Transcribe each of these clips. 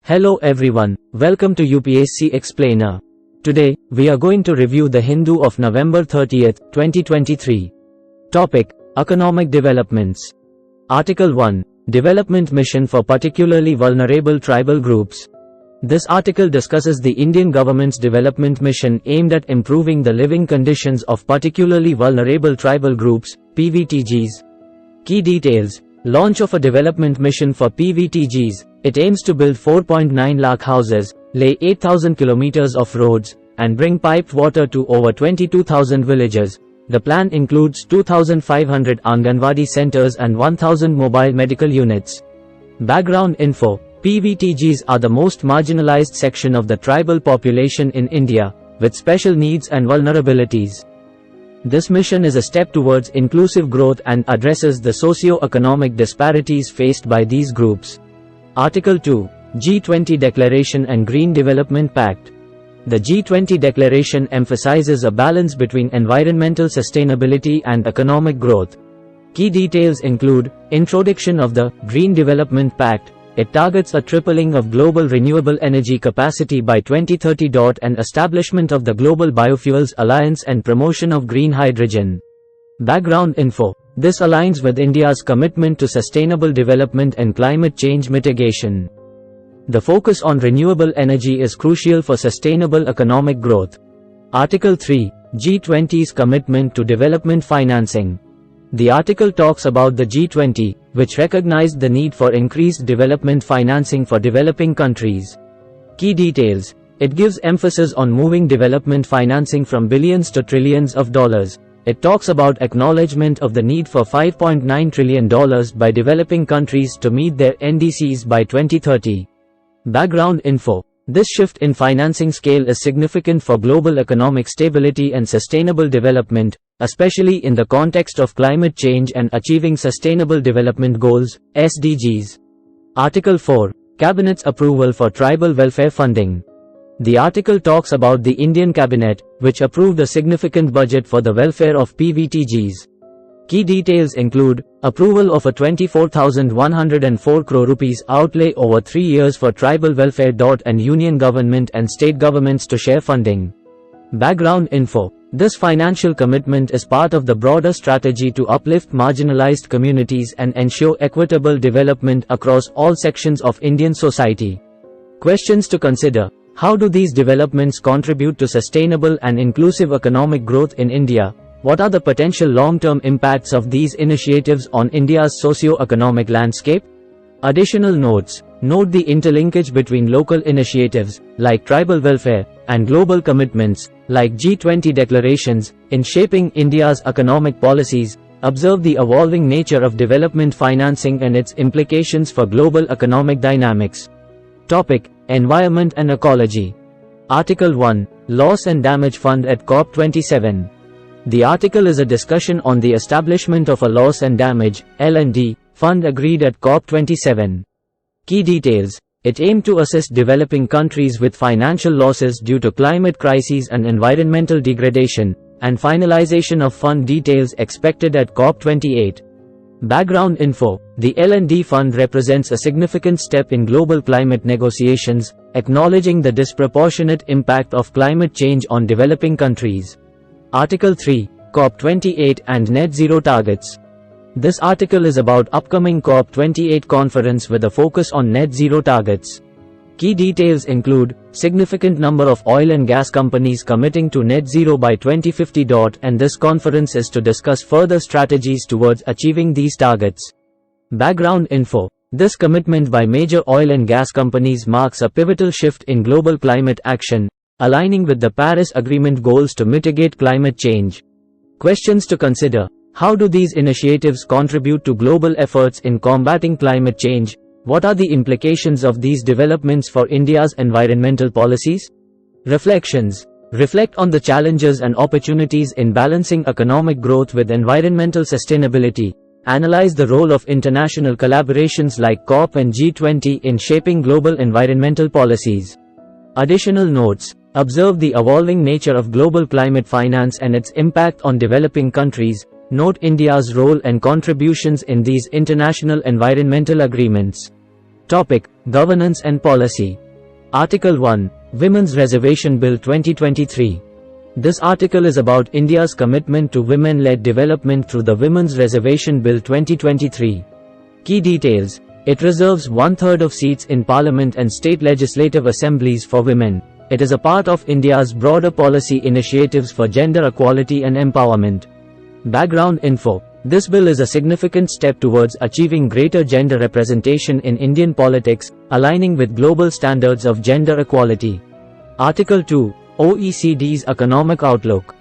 Hello everyone, welcome to UPSC Explainer. Today, we are going to review the Hindu of November 30th, 2023. Topic: Economic Developments. Article 1. Development Mission for Particularly Vulnerable Tribal Groups. This article discusses the Indian government's development mission aimed at improving the living conditions of particularly vulnerable tribal groups, PVTGs. Key details. Launch of a development mission for PVTGs. It aims to build 4.9 lakh houses, lay 8,000 kilometers of roads, and bring piped water to over 22,000 villages. The plan includes 2,500 Anganwadi centers and 1,000 mobile medical units. Background info. PVTGs are the most marginalized section of the tribal population in India, with special needs and vulnerabilities. This mission is a step towards inclusive growth and addresses the socio-economic disparities faced by these groups. Article 2. G20 Declaration and Green Development Pact. The G20 Declaration emphasizes a balance between environmental sustainability and economic growth. Key details include: introduction of the Green Development Pact. It targets a tripling of global renewable energy capacity by 2030. And establishment of the Global Biofuels Alliance and promotion of green hydrogen. Background info. This aligns with India's commitment to sustainable development and climate change mitigation. The focus on renewable energy is crucial for sustainable economic growth. Article 3. G20's commitment to development financing. The article talks about the G20, which recognized the need for increased development financing for developing countries. Key details. It gives emphasis on moving development financing from billions to trillions of dollars. It talks about acknowledgement of the need for $5.9 trillion by developing countries to meet their NDCs by 2030. Background info. This shift in financing scale is significant for global economic stability and sustainable development, especially in the context of climate change and achieving Sustainable Development Goals, SDGs. Article 4. Cabinet's approval for tribal welfare funding. The article talks about the Indian Cabinet, which approved a significant budget for the welfare of PVTGs. Key details include: approval of a 24,104 crore rupees outlay over 3 years for tribal welfare. And union government and state governments to share funding. Background info. This financial commitment is part of the broader strategy to uplift marginalized communities and ensure equitable development across all sections of Indian society. Questions to consider. How do these developments contribute to sustainable and inclusive economic growth in India? What are the potential long-term impacts of these initiatives on India's socio-economic landscape? Additional notes. Note the interlinkage between local initiatives, like tribal welfare, and global commitments, like G20 declarations, in shaping India's economic policies. Observe the evolving nature of development financing and its implications for global economic dynamics. Topic: Environment and Ecology. Article 1. Loss and Damage Fund at COP27. The article is a discussion on the establishment of a Loss and Damage (L&D) fund agreed at COP27. Key details. It aimed to assist developing countries with financial losses due to climate crises and environmental degradation, and finalization of fund details expected at COP28. Background info. The L&D fund represents a significant step in global climate negotiations, acknowledging the disproportionate impact of climate change on developing countries. Article 3. COP28 and Net Zero Targets. This article is about upcoming COP28 conference with a focus on net zero targets. Key details include: significant number of oil and gas companies committing to net zero by 2050. And this conference is to discuss further strategies towards achieving these targets. Background info. This commitment by major oil and gas companies marks a pivotal shift in global climate action, aligning with the Paris Agreement goals to mitigate climate change. Questions to consider. How do these initiatives contribute to global efforts in combating climate change? What are the implications of these developments for India's environmental policies? Reflections. Reflect on the challenges and opportunities in balancing economic growth with environmental sustainability. Analyze the role of international collaborations like COP and G20 in shaping global environmental policies. Additional notes. Observe the evolving nature of global climate finance and its impact on developing countries. Note India's role and contributions in these international environmental agreements. Topic: Governance and Policy. Article 1. Women's Reservation Bill 2023. This article is about India's commitment to women-led development through the Women's Reservation Bill 2023. Key details. It reserves 1/3 of seats in Parliament and state legislative assemblies for women. It is a part of India's broader policy initiatives for gender equality and empowerment. Background info. This bill is a significant step towards achieving greater gender representation in Indian politics, aligning with global standards of gender equality. Article 2. OECD's Economic Outlook.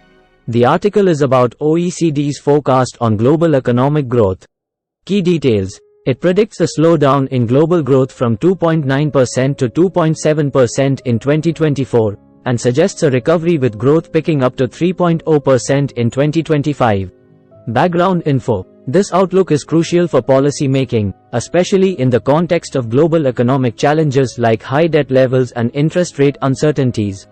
The article is about OECD's forecast on global economic growth. Key details. It predicts a slowdown in global growth from 2.9% to 2.7% in 2024, and suggests a recovery with growth picking up to 3.0% in 2025. Background info. This outlook is crucial for policy making, especially in the context of global economic challenges like high debt levels and interest rate uncertainties.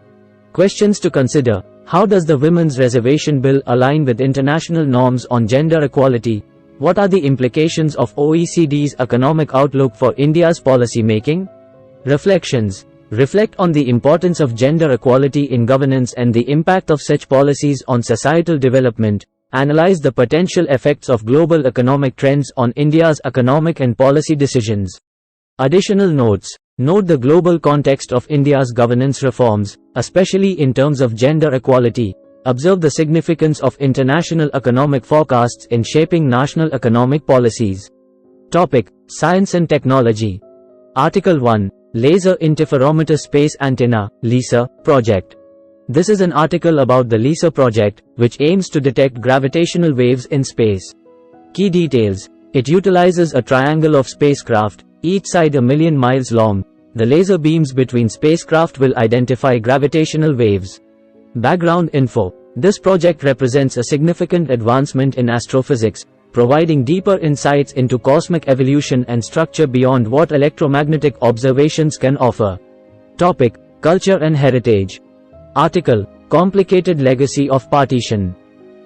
Questions to consider. How does the Women's Reservation Bill align with international norms on gender equality? What are the implications of OECD's economic outlook for India's policy making? Reflections. Reflect on the importance of gender equality in governance and the impact of such policies on societal development. Analyze the potential effects of global economic trends on India's economic and policy decisions. Additional notes. Note the global context of India's governance reforms, especially in terms of gender equality. Observe the significance of international economic forecasts in shaping national economic policies. Topic: Science and Technology. Article 1. Laser Interferometer Space Antenna (LISA) Project. This is an article about the LISA project, which aims to detect gravitational waves in space. Key details. It utilizes a triangle of spacecraft, each side 1,000,000 miles long. The laser beams between spacecraft will identify gravitational waves. Background info. This project represents a significant advancement in astrophysics, providing deeper insights into cosmic evolution and structure beyond what electromagnetic observations can offer. Topic: Culture and Heritage. Article: Complicated Legacy of Partition.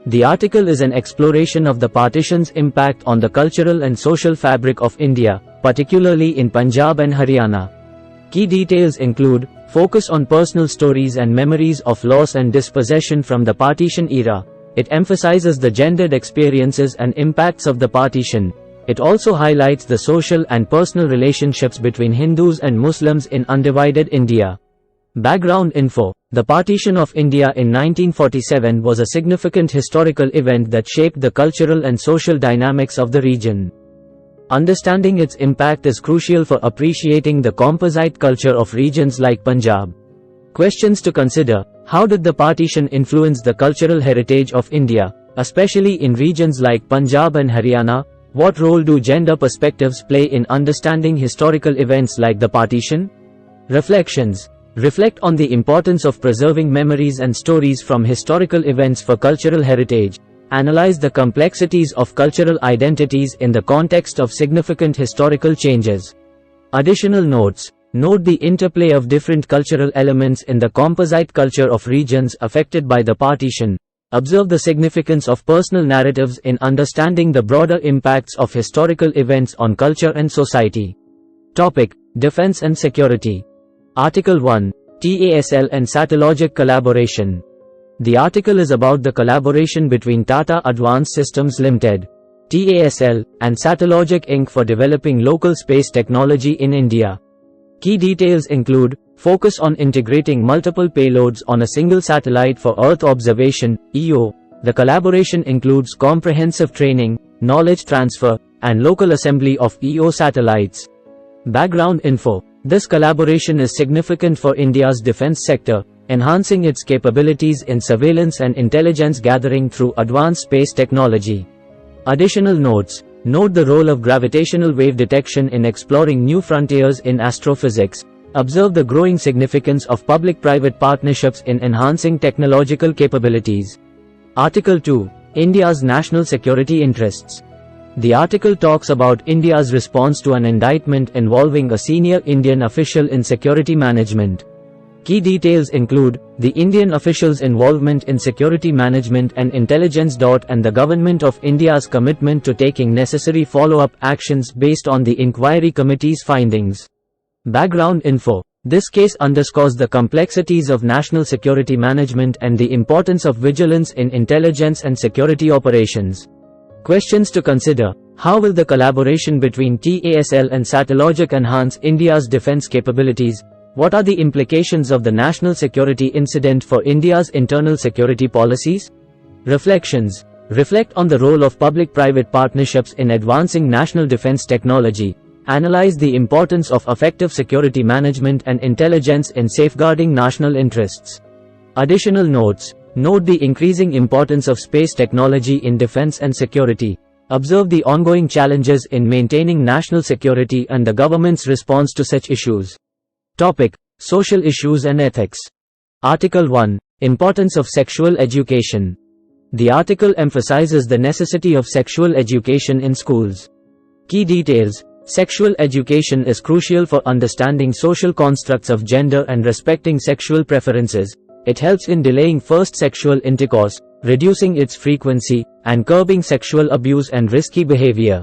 The article is an exploration of the partition's impact on the cultural and social fabric of India, particularly in Punjab and Haryana. Key details include: focus on personal stories and memories of loss and dispossession from the partition era. It emphasizes the gendered experiences and impacts of the partition. It also highlights the social and personal relationships between Hindus and Muslims in undivided India. Background info. The partition of India in 1947 was a significant historical event that shaped the cultural and social dynamics of the region. Understanding its impact is crucial for appreciating the composite culture of regions like Punjab. Questions to consider. How did the partition influence the cultural heritage of India, especially in regions like Punjab and Haryana? What role do gender perspectives play in understanding historical events like the partition? Reflections. Reflect on the importance of preserving memories and stories from historical events for cultural heritage. Analyze the complexities of cultural identities in the context of significant historical changes. Additional notes. Note the interplay of different cultural elements in the composite culture of regions affected by the partition. Observe the significance of personal narratives in understanding the broader impacts of historical events on culture and society. Topic: Defense and Security. Article 1. TASL and Satellogic Collaboration. The article is about the collaboration between Tata Advanced Systems Limited, TASL, and Satellogic Inc. for developing local space technology in India. Key details include: focus on integrating multiple payloads on a single satellite for Earth observation, EO. The collaboration includes comprehensive training, knowledge transfer, and local assembly of EO satellites. Background info. This collaboration is significant for India's defense sector, enhancing its capabilities in surveillance and intelligence gathering through advanced space technology. Additional notes. Note the role of gravitational wave detection in exploring new frontiers in astrophysics. Observe the growing significance of public-private partnerships in enhancing technological capabilities. Article 2. India's National Security Interests. The article talks about India's response to an indictment involving a senior Indian official in security management. Key details include the Indian officials' involvement in security management and intelligence. And the Government of India's commitment to taking necessary follow-up actions based on the inquiry committee's findings. Background info. This case underscores the complexities of national security management and the importance of vigilance in intelligence and security operations. Questions to consider. How will the collaboration between TASL and Satellogic enhance India's defense capabilities? What are the implications of the national security incident for India's internal security policies? Reflections. Reflect on the role of public-private partnerships in advancing national defense technology. Analyze the importance of effective security management and intelligence in safeguarding national interests. Additional notes. Note the increasing importance of space technology in defense and security. Observe the ongoing challenges in maintaining national security and the government's response to such issues. Topic: Social issues and ethics. Article 1. Importance of sexual education. The article emphasizes the necessity of sexual education in schools. Key details. Sexual education is crucial for understanding social constructs of gender and respecting sexual preferences. It helps in delaying first sexual intercourse, reducing its frequency, and curbing sexual abuse and risky behavior.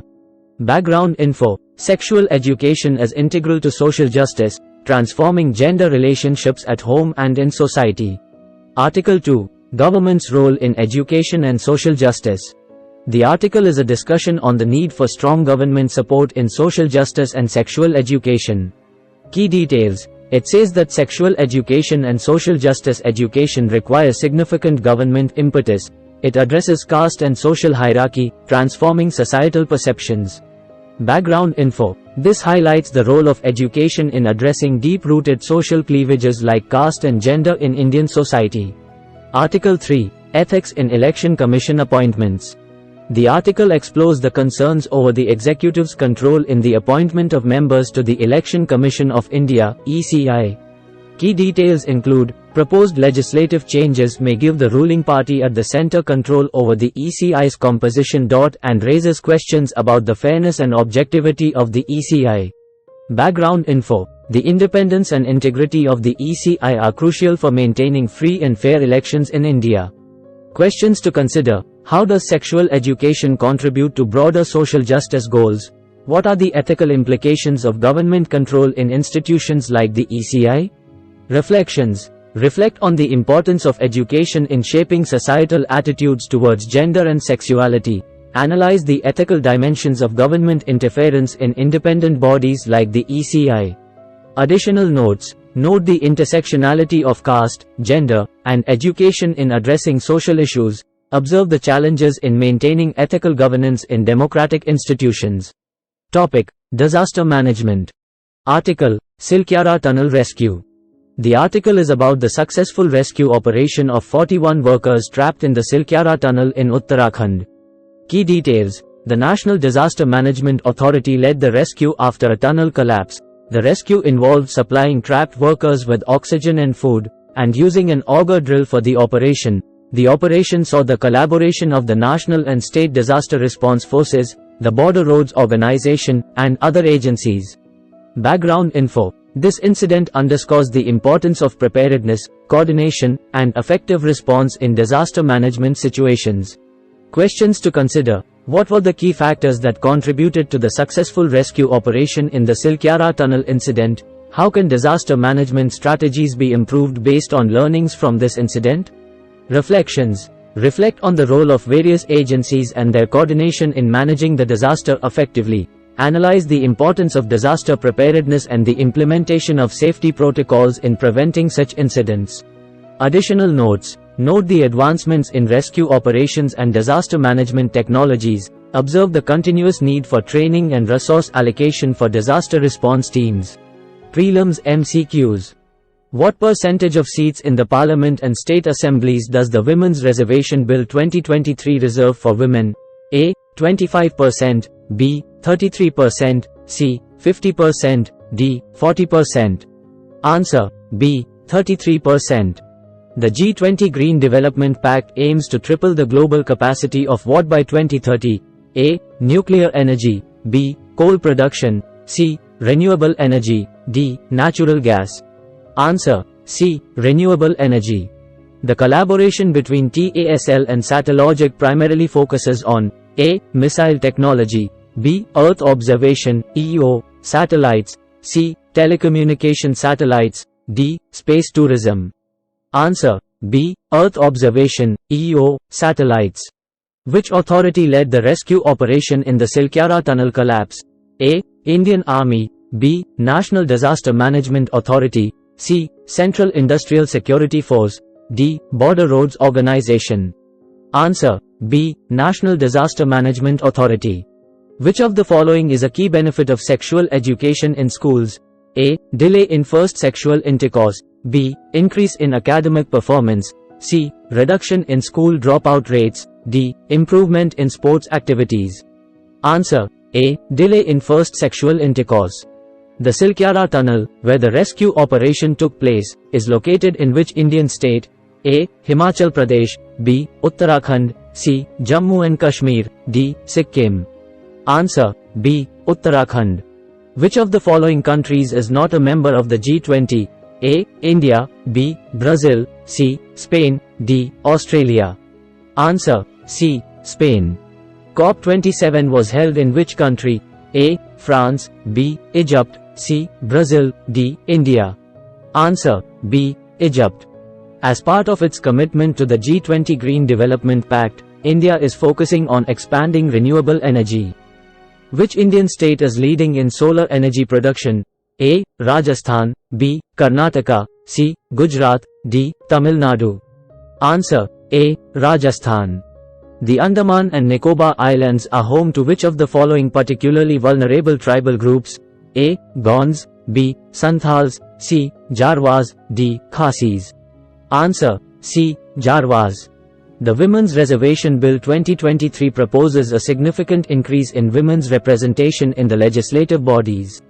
Background info. Sexual education is integral to social justice, transforming gender relationships at home and in society. Article 2. Government's role in education and social justice. The article is a discussion on the need for strong government support in social justice and sexual education. Key details. It says that sexual education and social justice education require significant government impetus. It addresses caste and social hierarchy, transforming societal perceptions. Background info. This highlights the role of education in addressing deep-rooted social cleavages like caste and gender in Indian society. Article 3. Ethics in Election Commission appointments. The article explores the concerns over the executive's control in the appointment of members to the Election Commission of India, ECI. Key details include, proposed legislative changes may give the ruling party at the centre control over the ECI's composition. And raises questions about the fairness and objectivity of the ECI. Background info. The independence and integrity of the ECI are crucial for maintaining free and fair elections in India. Questions to consider. How does sexual education contribute to broader social justice goals? What are the ethical implications of government control in institutions like the ECI? Reflections. Reflect on the importance of education in shaping societal attitudes towards gender and sexuality. Analyze the ethical dimensions of government interference in independent bodies like the ECI. Additional notes. Note the intersectionality of caste, gender, and education in addressing social issues. Observe the challenges in maintaining ethical governance in democratic institutions. Topic: Disaster management. Article: Silkyara Tunnel Rescue. The article is about the successful rescue operation of 41 workers trapped in the Silkyara Tunnel in Uttarakhand. Key details. The National Disaster Management Authority led the rescue after a tunnel collapse. The rescue involved supplying trapped workers with oxygen and food, and using an auger drill for the operation. The operation saw the collaboration of the national and state disaster response forces, the Border Roads Organization, and other agencies. Background info. This incident underscores the importance of preparedness, coordination, and effective response in disaster management situations. Questions to consider. What were the key factors that contributed to the successful rescue operation in the Silkyara Tunnel incident? How can disaster management strategies be improved based on learnings from this incident? Reflections. Reflect on the role of various agencies and their coordination in managing the disaster effectively. Analyze the importance of disaster preparedness and the implementation of safety protocols in preventing such incidents. Additional notes. Note the advancements in rescue operations and disaster management technologies. Observe the continuous need for training and resource allocation for disaster response teams. Prelims MCQs. What percentage of seats in the Parliament and State Assemblies does the Women's Reservation Bill 2023 reserve for women? A. 25%, B. 33%, C. 50%, D. 40%. Answer: B. 33%. The G20 Green Development Pact aims to triple the global capacity of what by 2030? A. Nuclear energy, B. Coal production, C. Renewable energy, D. Natural gas. Answer: C. Renewable energy. The collaboration between TASL and Satellogic primarily focuses on A. Missile technology, B. Earth observation, EO, satellites, C. Telecommunication satellites, D. Space tourism. Answer: B. Earth observation, EO, satellites. Which authority led the rescue operation in the Silkyara Tunnel collapse? A. Indian Army, B. National Disaster Management Authority, C. Central Industrial Security Force, D. Border Roads Organization. Answer: B. National Disaster Management Authority. Which of the following is a key benefit of sexual education in schools? A. Delay in first sexual intercourse, B. Increase in academic performance, C. Reduction in school dropout rates, D. Improvement in sports activities. Answer: A. Delay in first sexual intercourse. The Silkyara Tunnel, where the rescue operation took place, is located in which Indian state? A. Himachal Pradesh, B. Uttarakhand, C. Jammu and Kashmir, D. Sikkim. Answer: B. Uttarakhand. Which of the following countries is not a member of the G20? A. India, B. Brazil, C. Spain, D. Australia. Answer: C. Spain. COP27 was held in which country? A. France, B. Egypt, C. Brazil, D. India. Answer: B. Egypt. As part of its commitment to the G20 Green Development Pact, India is focusing on expanding renewable energy. Which Indian state is leading in solar energy production? A. Rajasthan, B. Karnataka, C. Gujarat, D. Tamil Nadu. Answer: A. Rajasthan. The Andaman and Nicobar Islands are home to which of the following particularly vulnerable tribal groups? A. Gonds, B. Santhals, C. Jarwas, D. Khasis. Answer: C. Jarwas. The Women's Reservation Bill 2023 proposes a significant increase in women's representation in the legislative bodies.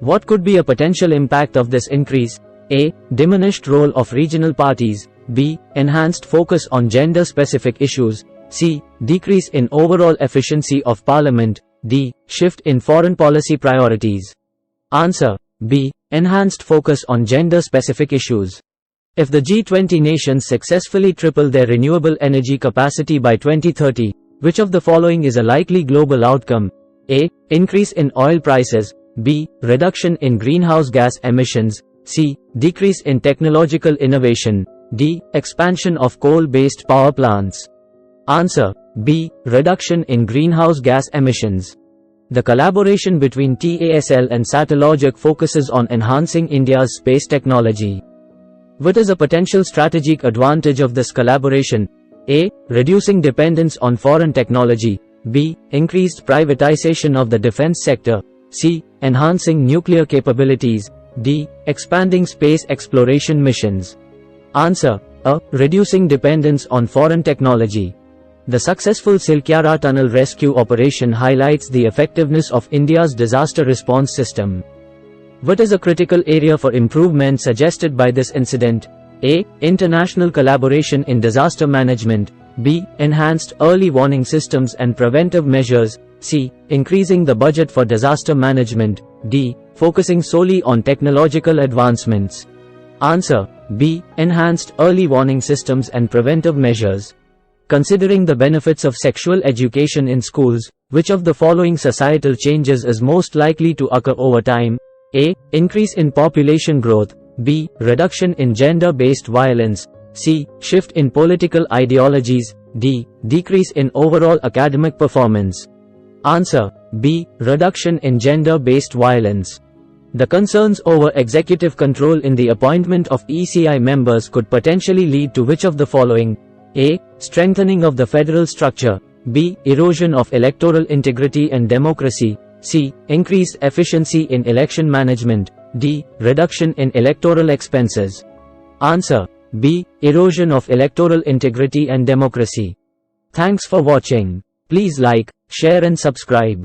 What could be a potential impact of this increase? A. Diminished role of regional parties, B. Enhanced focus on gender-specific issues, C. Decrease in overall efficiency of parliament, D. Shift in foreign policy priorities. Answer: B. Enhanced focus on gender-specific issues. If the G20 nations successfully triple their renewable energy capacity by 2030, which of the following is a likely global outcome? A. Increase in oil prices, B. Reduction in greenhouse gas emissions, C. Decrease in technological innovation, D. Expansion of coal-based power plants. Answer: B. Reduction in greenhouse gas emissions. The collaboration between TASL and Satellogic focuses on enhancing India's space technology. What is a potential strategic advantage of this collaboration? A. Reducing dependence on foreign technology, B. Increased privatization of the defense sector, C. Enhancing nuclear capabilities, D. Expanding space exploration missions. Answer: A. Reducing dependence on foreign technology. The successful Silkyara Tunnel Rescue Operation highlights the effectiveness of India's disaster response system. What is a critical area for improvement suggested by this incident? A. International collaboration in disaster management, B. Enhanced early warning systems and preventive measures, C. Increasing the budget for disaster management, D. Focusing solely on technological advancements. Answer: B. Enhanced early warning systems and preventive measures. Considering the benefits of sexual education in schools, which of the following societal changes is most likely to occur over time? A. Increase in population growth, B. Reduction in gender-based violence, C. Shift in political ideologies, D. Decrease in overall academic performance. Answer: B. Reduction in gender-based violence. The concerns over executive control in the appointment of ECI members could potentially lead to which of the following? A. Strengthening of the federal structure, B. Erosion of electoral integrity and democracy, C. Increased efficiency in election management, D. Reduction in electoral expenses. Answer: B. Erosion of electoral integrity and democracy. Thanks for watching. Please like, share and subscribe.